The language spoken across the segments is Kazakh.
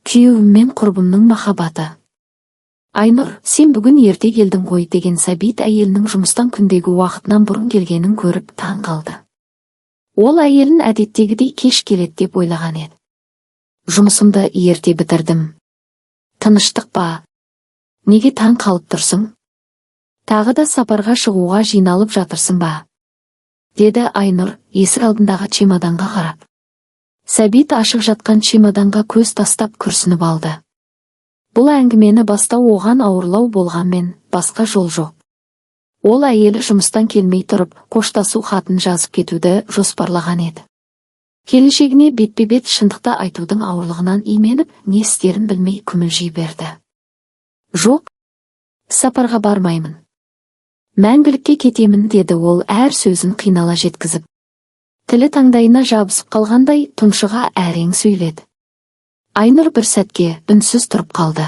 Күйеуім мен құрбымның махаббаты. Айнұр, сен бүгін ерте келдің ғой деген Сәбит әйелінің жұмыстан күндегі уақытынан бұрын келгенін көріп таң қалды. Ол әйелін әдеттегідей кеш келеді деп ойлаған еді. Жұмысымды ерте бітірдім. Тыныштық па? Неге таң қалып тұрсың? Тағы да сапарға шығуға жиналып жатырсың ба? Деді Айнұр есік алдындағы чемоданға қарап. Сәбит ашық жатқан чемоданға көз тастап күрсініп алды. Бұл әңгімені бастау оған ауырлау болғанмен басқа жол жоқ. Ол әйелі жұмыстан келмей тұрып, қоштасу хатын жазып кетуді жоспарлаған еді. Келешегіне бетпе-бет шындықты айтудың ауырлығынан именіп, не істерін білмей күмілжи берді. Жоқ, сапарға бармаймын. Мәңгілікке кетемін, деді ол әр сөзін қинала жеткізіп. Тілі таңдайына жабысып қалғандай тұншыға әрең сөйледі. Айнұр бір сәтке үнсіз тұрып қалды.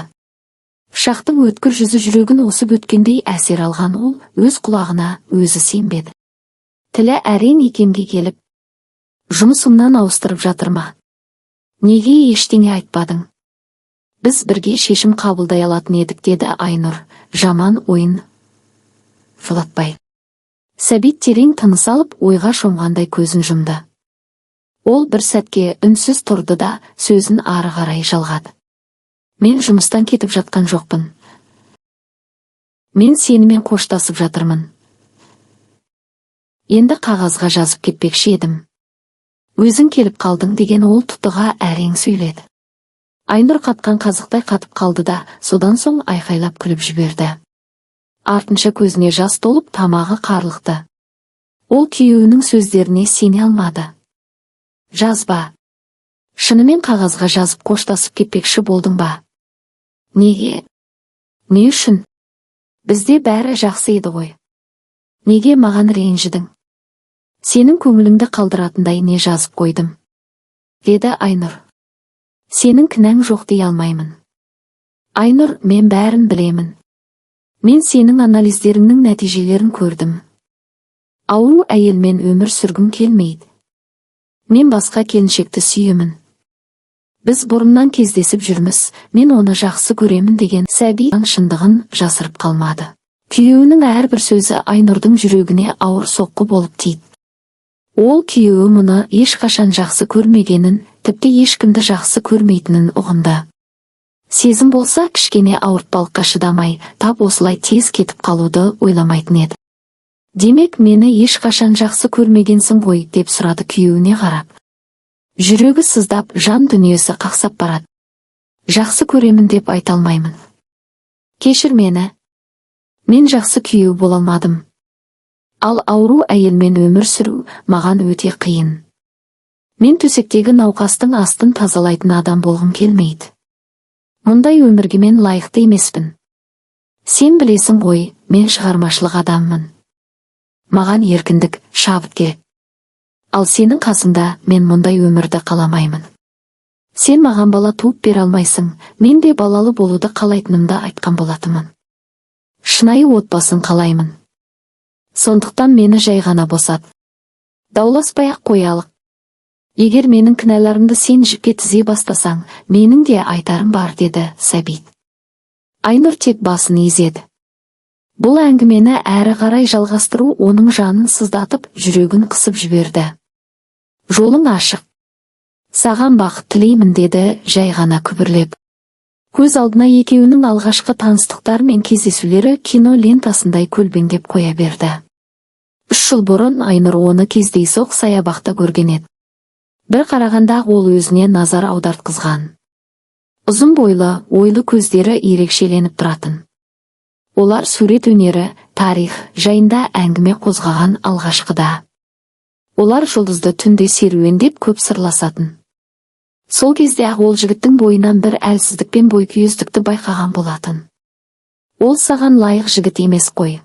Шақтың өткір жүзі жүрегін осып өткендей әсер алған ол өз құлағына өзі сенбеді. Тілі әрең икемге келіп, жұмысымнан ауыстырып жатыр ма? Неге ештеңе айтпадың? Біз бірге шешім қабылдай алатын едік, деді Айнұр, жаман ойын жолатпай. Сәбит терең тыныс алып, ойға шомғандай көзін жұмды. Ол бір сәтке үнсіз тұрды да сөзін ары қарай жалғады. Мен жұмыстан кетіп жатқан жоқпын. Мен сенімен қоштасып жатырмын. Енді қағазға жазып кетпекші едім. Өзің келіп қалдың, деген ол тұтыға әрең сөйледі. Айнұр қатқан қазықтай қатып қалды да, содан соң айқайлап күліп жіберді. Артынша көзіне жас толып, тамағы қарлықты. Ол күйеуінің сөздеріне сене алмады. Жазба. Шынымен қағазға жазып қоштасып кетпекші болдың ба? Неге? Не үшін? Бізде бәрі жақсы еді ғой. Неге маған ренжідің? Сенің көңіліңді қалдыратындай не жазып қойдым? Деді Айнұр. Сенің кінәң жоқ дей алмаймын. Айнұр, мен бәрін білемін. Мен сенің анализдеріңнің нәтижелерін көрдім. Ауру әйелмен өмір сүргім келмейді. Мен басқа келіншекті сүйемін. Біз бұрыннан кездесіп жүрміз, мен оны жақсы көремін, деген Сәбит шындығын жасырып қалмады. Күйеуінің әрбір сөзі Айнұрдың жүрегіне ауыр соққы болып тиді. Ол күйеуі мұны ешқашан жақсы көрмегенін, тіпті ешкімді жақсы көрмейтінін ұғынды. Сезім болса кішкене ауыртпалыққа шыдамай, тап осылай тез кетіп қалуды ойламайтын еді. Демек, мені ешқашан жақсы көрмегенсің ғой, деп сұрады күйеуіне қарап. Жүрегі сыздап, жан дүниесі қақсап барады. Жақсы көремін деп айта алмаймын. Кешір мені. Мен жақсы күйеу бола алмадым. Ал ауру әйелмен өмір сүру маған өте қиын. Мен төсектегі науқастың астын тазалайтын адам болғым келмейді. Мұндай өмірге мен лайықты емеспін. Сен білесің ғой, мен шығармашылық адаммын. Маған еркіндік, шабыт керек. Ал сенің қасыңда мен мұндай өмірді қаламаймын. Сен маған бала туып бере алмайсың, мен де балалы болуды қалайтынымды айтқан болатынмын. Шынайы отбасын қалаймын. Сондықтан мені жай ғана босат. Дауласпай-ақ қоялық. Егер менің кінәларымды сен жіпке тізе бастасаң, менің де айтарым бар, деді Сәбит. Айнұр тек басын изеді. Бұл әңгімені әрі қарай жалғастыру оның жанын сыздатып, жүрегін қысып жіберді. Жолың ашық. Саған бақыт тілеймін, деді жай ғана күбірлеп. Көз алдына екеуінің алғашқы таныстықтар мен кездесулері кино лентасындай көлбеңдеп қоя берді. 3 жыл бұрын Айнұр оны кездейсоқ саябақта көрген еді. Бір қарағанда ол өзіне назар аудартқызған. Ұзын бойлы, ойлы көздері ерекшеленіп тұратын. Олар сурет өнері, тарих жайында әңгіме қозғаған алғашқыда. Олар жұлдызды түнде серуендеп көп сырласатын. Сол кезде ол жігіттің бойынан бір әлсіздік пен бойкүйездікті байқаған болатын. Ол саған лайық жігіт емес қой.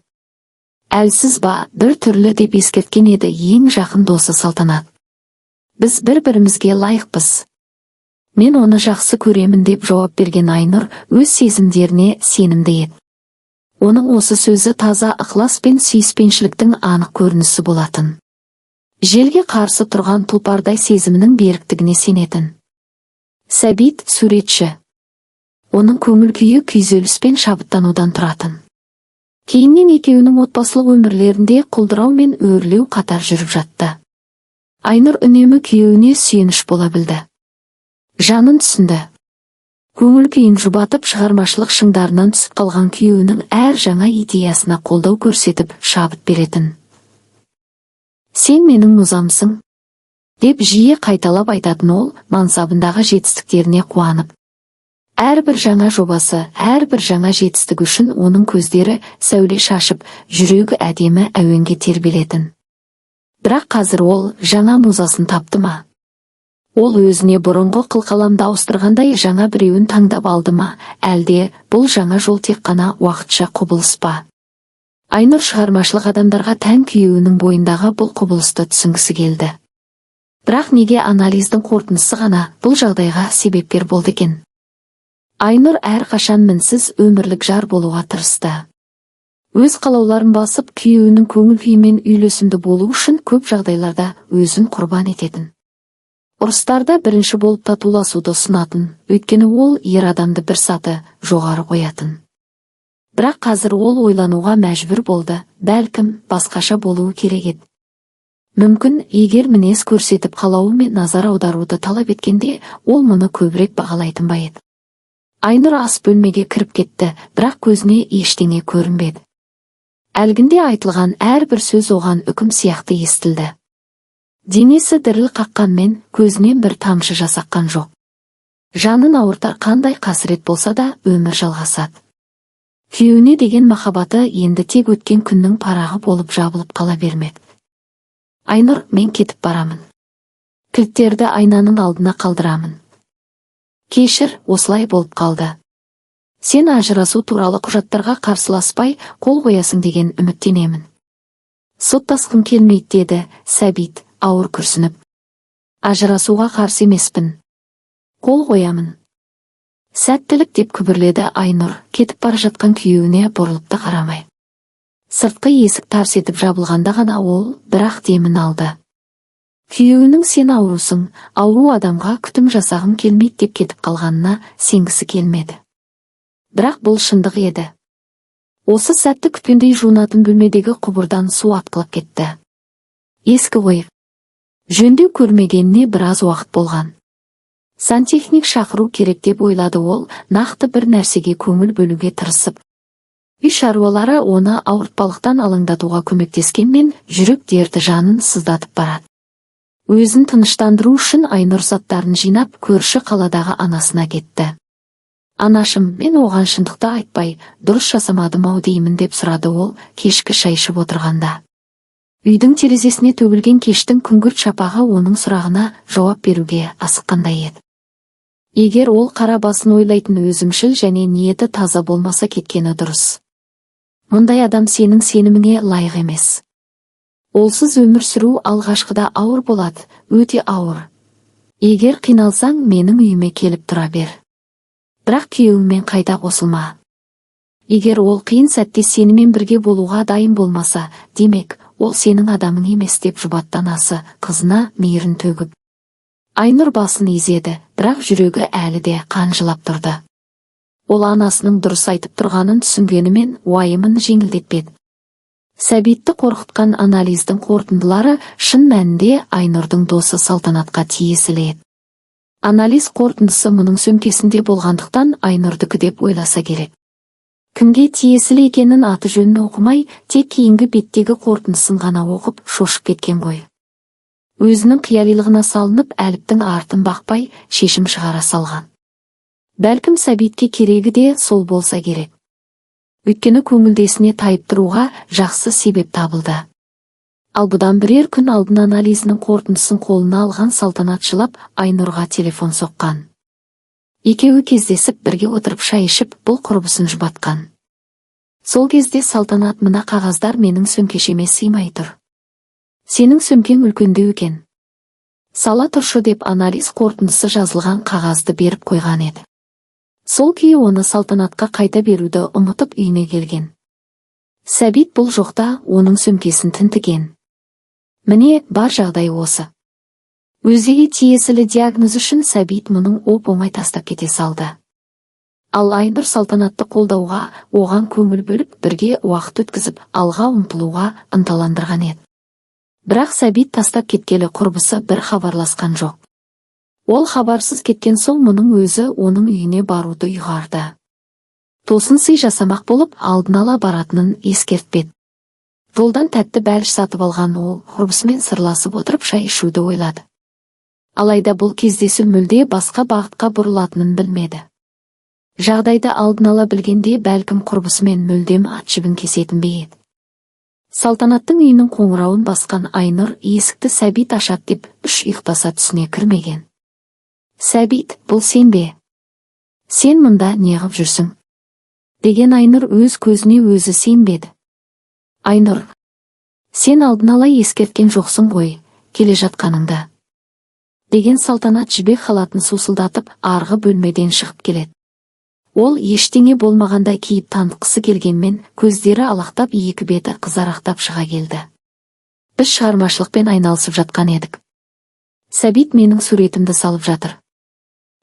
Әлсіз ба, бір түрлі, деп ескерткен еді ең жақын досы Салтанат. Біз бір-бірімізге лайықпыз. Мен оны жақсы көремін, деп жауап берген Айнұр өз сезімдеріне сенімді еді. Оның осы сөзі таза ықылас пен сүйіспеншіліктің анық көрінісі болатын. Желге қарсы тұрған тұлпардай сезімінің беріктігіне сенетін. Сәбит суретші. Оның көңіл күйі күйзеліс пен шабыттанудан тұратын. Кейіннен екеуінің отбасылық өмірлерінде құлдырау мен өрлеу қатар жүріп жатты. Айнұр үнемі күйеуіне сүйеніш бола білді. Жанын түсінді. Көңіл күйін жұбатып, шығармашылық шыңдарынан түсіп қалған күйеуінің әр жаңа идеясына қолдау көрсетіп, шабыт беретін. «Сен менің мұзамсың», деп жиі қайталап айтатын ол, мансабындағы жетістіктеріне қуанып. Әрбір жаңа жобасы, әрбір жаңа жетістік үшін оның көздері сәуле шашып, жүрегі әдемі әуенге тербелетін. Бірақ қазір ол жаңа музасын тапты ма? Ол өзіне бұрынғы қылқаламды ауыстырғандай жаңа біреуін таңдап алды ма, әлде бұл жаңа жол тек қана уақытша құбылыс па? Айнұр шығармашылық адамдарға тән күйеуінің бойындағы бұл құбылысты түсінгісі келді. Бірақ неге анализдің қорытындысы ғана бұл жағдайға себепкер болды екен? Айнұр әрқашан мінсіз өмірлік жар болуға тырысты. Өз қалауларын басып, күйеуінің көңіл күйімен үйлесімді болу үшін көп жағдайларда өзін құрбан ететін. Ұрыстарда бірінші болып татуласуды ұсынатын, өйткені ол ер адамды бір саты жоғары қоятын. Бірақ қазір ол ойлануға мәжбүр болды, бәлкім басқаша болуы керек еді. Мүмкін, егер мінез көрсетіп қалауы мен назар аударуды талап еткенде, ол мұны көбірек бағалайтын ба еді. Айнұр ас бөлмеге кіріп кетті, бірақ көзіне ештеңе көрінбеді. Әлгінде айтылған әрбір сөз оған үкім сияқты естілді. Денесі діріл қаққанмен, көзінен бір тамшы жас аққан жоқ. Жанын ауыртар қандай қасірет болса да өмір жалғасады. Күйеуіне деген махаббаты енді тек өткен күннің парағы болып жабылып қала бермек. Айнұр, мен кетіп барамын. Кілттерді айнаның алдына қалдырамын. Кешір, осылай болып қалды. Сен ажырасу туралы құжаттарға қарсыласпай қол қоясың деген үміттенемін. Соттасқым келмейді, деді Сәбит, ауыр күрсініп. Ажырасуға қарсы емеспін. Қол қоямын. Сәттілік, деп күбірледі Айнұр, кетіп бара жатқан күйеуіне бұрылып та қарамай. Сыртқы есік тарс етіп жабылғанда ғана ол бірақ демін алды. Күйеуінің сен аурусың, ауру адамға күтім жасағым келмейді деп кетіп қалғанына сенгісі келмеді. Бірақ бұл шындық еді. Осы сәтті күткендей жуынатын бөлмедегі құбырдан су атқылап кетті. Ескі ғой. Жөндеу көрмегеніне біраз уақыт болған. Сантехник шақыру керек деп ойлады ол, нақты бір нәрсеге көңіл бөлуге тырысып. Үй шаруалары оны ауыртпалықтан алаңдатуға көмектескенмен, жүрек дерті жанын сыздатып барады. Өзін тыныштандыру үшін Айнұр заттарын жинап, көрші қаладағы анасына кетті. Анашым, мен оған шындықты айтпай, дұрыс жасамадым-ау деймін, деп сұрады ол, кешкі шай ішіп отырғанда. Үйдің терезесіне төгілген кештің күңгірт шапағы оның сұрағына жауап беруге асыққандай еді. Егер ол қара басын ойлайтын өзімшіл және ниеті таза болмаса кеткені дұрыс. Мұндай адам сенің сеніміңе лайық емес. Олсыз өмір сүру алғашқыда ауыр болады, өте ауыр. Егер қиналсаң, менің үйіме келіп тұра бер. Бірақ күйеуіңмен қайта қосылма. Егер ол қиын сәтте сенімен бірге болуға дайын болмаса, демек, ол сенің адамың емес, деп жұбатты анасы, қызына мейірін төгіп. Айнұр басын изеді, бірақ жүрегі әлі де қанжылап тұрды. Ол анасының дұрыс айтып тұрғанын түсінгенімен уайымын жеңілдетпеді. Сәбитті қорқытқан анализдің қорытындылары шын мәнінде Айнұрдың досы Салтанатқа тиесілі еді. Анализ қорытындысы мұның сөмкесінде болғандықтан Айнұрдікі деп ойласа керек. Кімге тиесілі екенін аты жөнін оқымай, тек кейінгі беттегі қорытындысын ғана оқып шошып кеткен ғой. Өзінің қиялилығына салынып, әліптің артын бақпай, шешім шығара салған. Бәлкім Сәбитке керегі де сол болса керек. Өйткені көңілдесіне тайып тұруға жақсы себеп табылды. Ал бұдан бірер күн алдын анализінің қорытындысын қолына алған Салтанат жылап Айнұрға телефон соққан. Екеуі кездесіп бірге отырып шай ішіп, бұл құрбысын жұбатқан. Сол кезде Салтанат, мына қағаздар менің сөмкешеме сыймай тұр. Сенің сөмкең үлкендеу екен. Сала тұршы, деп анализ қорытындысы жазылған қағазды беріп қойған еді. Сол күйі оны Салтанатқа қайта беруді ұмытып үйіне келген. Сәбит бұл жоқта оның сөмкесін тінтіген. Міне, бар жағдай осы. Өзіне тиесілі диагноз үшін Сәбит мұның оп-оңай тастап кете салды. Ал Айнұр салтанатты қолдауға, оған көңіл бөліп, бірге уақыт өткізіп, алға ұмтылуға ынталандырған еді. Бірақ Сәбит тастап кеткелі құрбысы бір хабарласқан жоқ. Ол хабарсыз кеткен соң мұның өзі оның үйіне баруды ұйғарды. Тосын сый жасамақ болып, алдын ала баратынын ескертпеді. Жолдан тәтті бәліш сатып алған ол, құрбысымен сырласып отырып шай ішуді ойлады. Алайда бұл кездесу мүлде басқа бағытқа бұрылатынын білмеді. Жағдайды алдын ала білгенде бәлкім құрбысымен мүлдем ат жібін кесетін бе еді. Салтанаттың үйінің қоңырауын басқан Айнұр есікті Сәбит ашады деп үш ұйықтаса түсіне кірмеген. «Сәбит, бұл сен бе? Сен мұнда неғып жүрсің?» деген Айнұр өз көзіне өзі сенбеді. «Айнұр, сен алдын ала ескерткен жоқсың ғой, келе жатқаныңда», деген Салтанат жібек халатын сусылдатып арғы бөлмеден шығып келеді. Ол ештеңе болмағандай киіп танытқысы келгенмен көздері алақтап екі беті қызарақтап шыға келді. «Біз шығармашылықпен айналысып жатқан едік. Сәбит менің суретімді салып жатыр.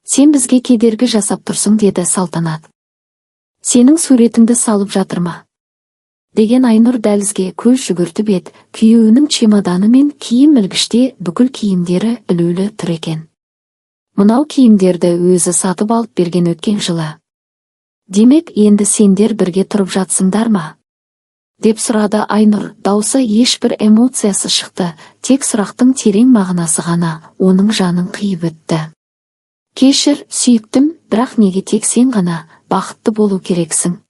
Сен бізге кедергі жасап тұрсың», деді Салтанат. «Сенің суретіңді салып жатыр ма?» деген Айнұр дәлізге көз жүгіртіп еді. Күйеуінің чемоданы мен киім ілгіште бүкіл киімдері ілулі тұр екен. Мынау киімдерді өзі сатып алып берген өткен жылы. «Демек, енді сендер бірге тұрып жатсыңдар ма?» деп сұрады Айнұр. Даусы ешбір эмоциясы шықты, тек сұрақтың терең мағынасы ғана оның жанын қиып өтті. «Кешір, сүйіктім, бірақ неге тек сен ғана бақытты болу керексің?»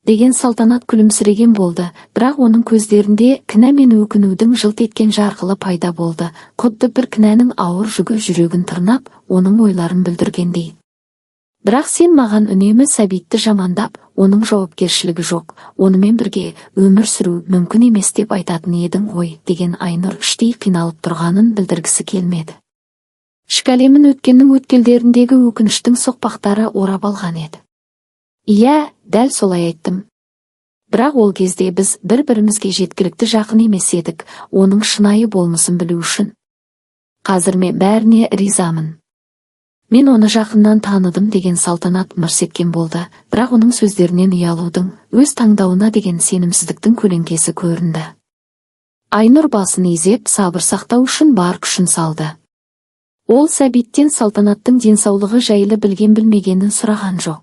деген Салтанат күлімсіреген болды, бірақ оның көздерінде кінә мен өкінудің жылт еткен жарқылы пайда болды. Құдды бір кінәнің ауыр жүгі жүрегін тырнап, оның ойларын бүлдіргендей. «Бірақ сен маған үнемі Сәбитті жамандап, оның жауапкершілігі жоқ, онымен бірге өмір сүру мүмкін емес деп айтатын едің ғой», деген Айнұр іштей қиналып тұрғанын білдіргісі келмеді. Ішкі әлемін өткеннің өткелдеріндегі өкініштің соқпақтары орап алған еді. «Иә, дәл солай айттым. Бірақ ол кезде біз бір-бірімізге жеткілікті жақын емес едік, оның шынайы болмысын білу үшін. Қазір мен бәріне ризамын. Мен оны жақыннан таныдым», деген Салтанат мырс еткен болды, бірақ оның сөздерінен ұялудың, өз таңдауына деген сенімсіздіктің көлеңкесі көрінді. Айнұр басын изеп, сабыр сақтау үшін бар күшін салды. Ол Сәбиттен Салтанаттың денсаулығы жайлы білген-білмегенін сұраған жоқ.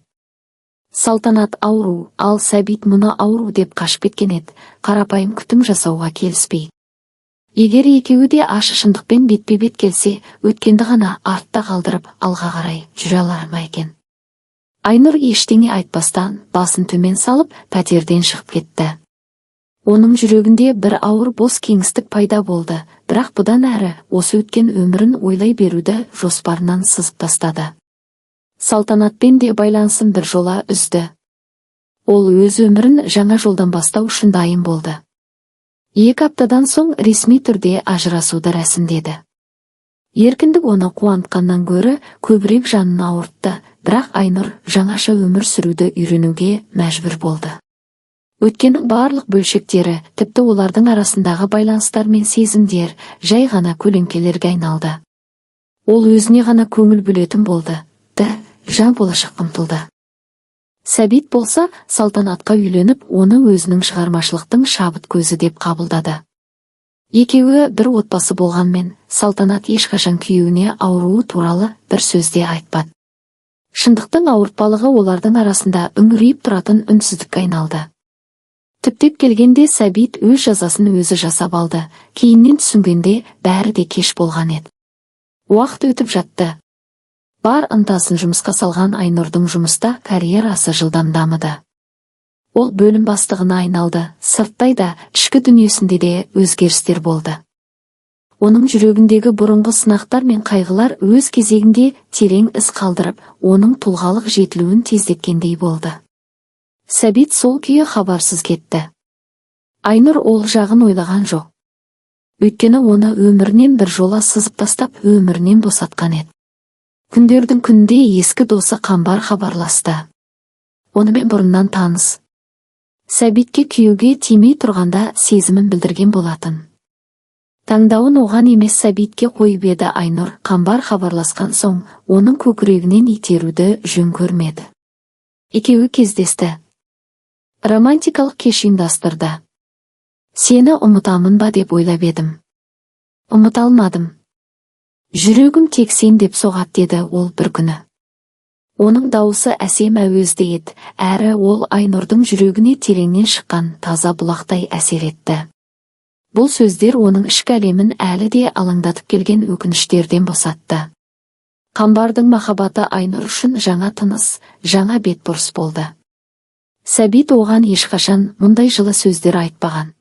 Салтанат ауру, ал Сәбит мұны ауру деп қашып кеткен еді, қарапайым күтім жасауға келіспей. Егер екеуі де ашы шындықпен бетпе-бет келсе, өткенді ғана артта қалдырып, алға қарай жүре алар ма екен? Айнұр ештеңе айтпастан, басын төмен салып, пәтерден шығып кетті. Оның жүрегінде бір ауыр бос кеңістік пайда болды, бірақ бұдан әрі осы өткен өмірін ойлай беруді жоспарынан сызып тастады. Салтанатпен де байланысын бір жола үзді. Ол өз өмірін жаңа жолдан бастау үшін дайын болды. 2 аптадан соң ресми түрде ажырасуды рәсімдеді. Еркіндік оны қуантқаннан гөрі көбірек жанын ауыртты, бірақ Айнұр жаңаша өмір сүруді үйренуге мәжбүр болды. Өткеннің барлық бөлшектері, тіпті олардың арасындағы байланыстар мен сезімдер жай ғана көлеңкелерге айналды. Ол өзіне ғана көңіл бөлетін болды. Жан болашаққа ұмтылды. Сәбит болса, Салтанатқа үйленіп, оны өзінің шығармашылықтың шабыт көзі деп қабылдады. Екеуі бір отбасы болғанмен, Салтанат ешқашан күйеуіне ауруы туралы бір сөзде айтпады. Шындықтың ауыртпалығы олардың арасында үңірейіп тұратын үнсіздікке айналды. Түптеп келгенде Сәбит өз жазасын өзі жасап алды, кейіннен түсінгенде бәрі де кеш болған еді. Уақыт өтіп жатты. Бар ынтасын жұмысқа салған Айнұрдың жұмыста карьерасы жылдам дамыды. Ол бөлім бастығына айналды, сырттай да, ішкі дүниесінде де өзгерістер болды. Оның жүрегіндегі бұрынғы сынақтар мен қайғылар өз кезегінде терең із қалдырып, оның тұлғалық жетілуін тездеткендей болды. Сәбит сол күйі хабарсыз кетті. Айнұр ол жағын ойлаған жоқ. Өйткені оны өмірінен бір жола сызып тастап, өмірінен босатқан еді. Күндердің күнде ескі досы Қамбар хабарласты. Онымен бұрыннан таныс. Сәбитке күйеуге тимей тұрғанда сезімін білдірген болатын. Таңдауын оған емес Сәбитке қойып еді Айнұр. Қамбар хабарласқан соң, оның көкірегінен итеруді жөн көрмеді. Екеуі кездесті. Романтикалық кеш ұйымдастырды. Сені ұмытамын ба деп ойлап едім. Ұмыта алмадым. Жүрегім тек сен деп соғат деді ол бір күні. Оның дауысы әсем әуезді еді, әрі ол Айнұрдың жүрегіне тереңнен шыққан таза бұлақтай әсер етті. Бұл сөздер оның ішкі әлемін әлі де алаңдатып келген өкініштерден босатты. Қамбардың махаббаты Айнұр үшін жаңа тыныс, жаңа бетбұрыс болды. Сәбит оған ешқашан мұндай жылы сөздер айтпаған.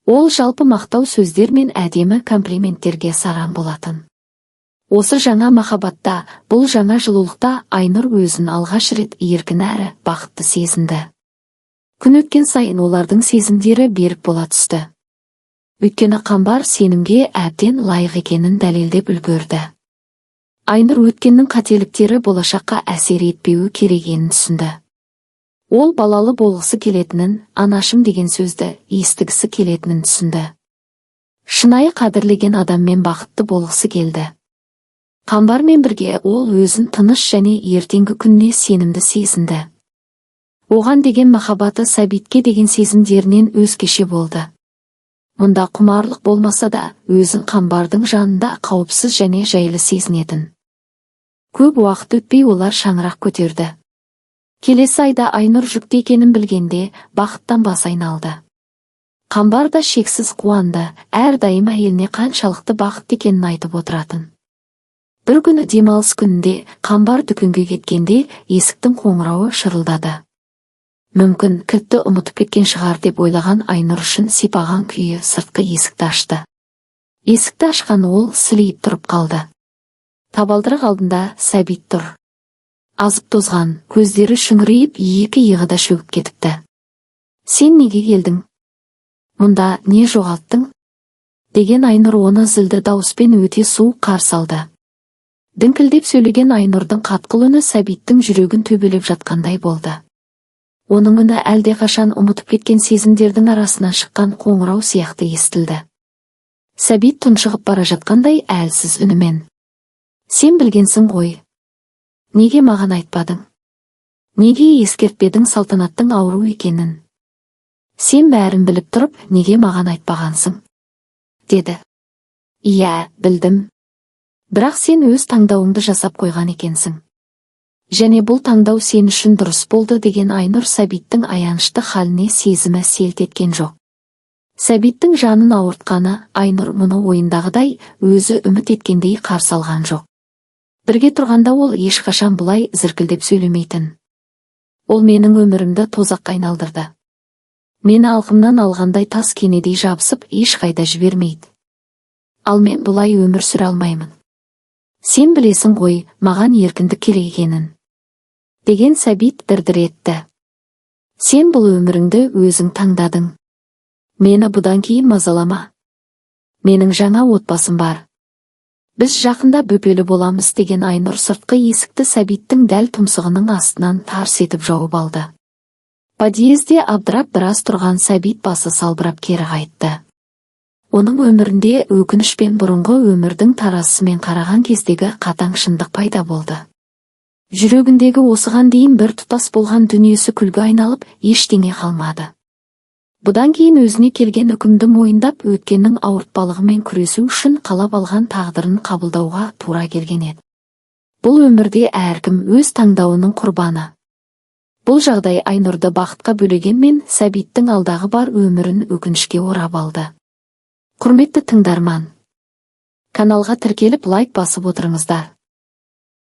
Ол жалпы мақтау сөздер мен әдемі комплименттерге сараң болатын. Осы жаңа махаббатта, бұл жаңа жылулықта Айнұр өзін алғаш рет еркін әрі бақытты сезінді. Күн өткен сайын олардың сезімдері берік бола түсті. Өйткені Қамбар сенімге әбден лайық екенін дәлелдеп үлгерді. Айнұр өткеннің қателіктері болашаққа әсер етпеуі керегенін түсінді. Ол балалы болғысы келетінін, анашым деген сөзді естігісі келетінін түсінді. Шынайы қадірлеген адаммен бақытты болғысы келді. Қамбармен бірге ол өзін тыныш және ертеңгі күніне сенімді сезінді. Оған деген махаббаты Сәбитке деген сезімдерінен өзгеше болды. Мұнда құмарлық болмаса да, өзін Қамбардың жанында қауіпсіз және жайлы сезінетін. Көп уақыт өтпей олар шаңырақ көтерді. Келесі айда Айнұр жүкті екенін білгенде бақыттан бас айналды. Қамбар да шексіз қуанды, әрдайым әйеліне қаншалықты бақытты екенін айтып отыратын. Бір күні демалыс күнінде Қамбар дүкенге кеткенде есіктің қоңырауы шырылдады. Мүмкін кілтті ұмытып кеткен шығар деп ойлаған Айнұр үшін сипаған күйі сыртқы есікті ашты. Есікті ашқан ол сілейіп тұрып қалды. Табалдырық алдында Сәбит тұр. Азып тозған, көздері шүңірейіп, екі иығыда шөгіп кетіпті. Сен неге келдің? Мұнда не жоғалттың? Деген Айнұр оны зілді дауыспен өте суық қарсы алды. Діңкілдеп сөйлеген Айнұрдың қатқыл үні Сәбиттің жүрегін төбелеп жатқандай болды. Оның үні әлдеқашан ұмытып кеткен сезімдердің арасынан шыққан қоңырау сияқты естілді. Сәбит тұншығып бара жатқандай әлсіз үнімен: сен білгенсің ғой. Неге маған айтпадың? Неге ескертпедің салтанаттың ауру екенін? Сен бәрін біліп тұрып, неге маған айтпағансың? Деді. Иә, білдім. Бірақ сен өз таңдауыңды жасап қойған екенсің. Және бұл таңдау сен үшін дұрыс болды деген Айнұр Сәбиттің аянышты халіне сезімі селт еткен жоқ. Сәбиттің жанын ауыртқаны Айнұр мұны ойындағыдай, өзі үміт еткендей қарсы алған жоқ. Бірге тұрғанда ол ешқашан бұлай зіркілдеп сөйлемейтін. Ол менің өмірімді тозаққа айналдырды. Мені алқымнан алғандай тас кенедей жабысып, ешқайда жібермейді. Ал мен бұлай өмір сүре алмаймын. Сен білесің ғой, маған еркіндік керек екенін. Деген Сәбит дір-дір етті. Сен бұл өміріңді өзің таңдадың. Мені бұдан кейін мазалама. Менің жаңа отбасым бар. Біз жақында бөпелі боламыз деген Айнұр сыртқы есікті Сәбиттің дәл тұмсығының астынан тарс етіп жауып алды. Подъезде абдырап біраз тұрған Сәбит басы салбырап кері қайтты. Оның өмірінде өкініш пен бұрынғы өмірдің тарасымен қараған кездегі қатаң шындық пайда болды. Жүрегіндегі осыған дейін бір тұтас болған дүниесі күлге айналып, ештеңе қалмады. Бұдан кейін өзіне келген үкімді мойындап, өткеннің ауыртпалығымен күресу үшін қалап алған тағдырын қабылдауға тура келген еді. Бұл өмірде әркім өз таңдауының құрбаны. Бұл жағдай Айнұрды бақытқа бөлегенмен Сәбиттің алдағы бар өмірін өкінішке орап алды. Құрметті тыңдарман, каналға тіркеліп лайк басып отырыңыздар.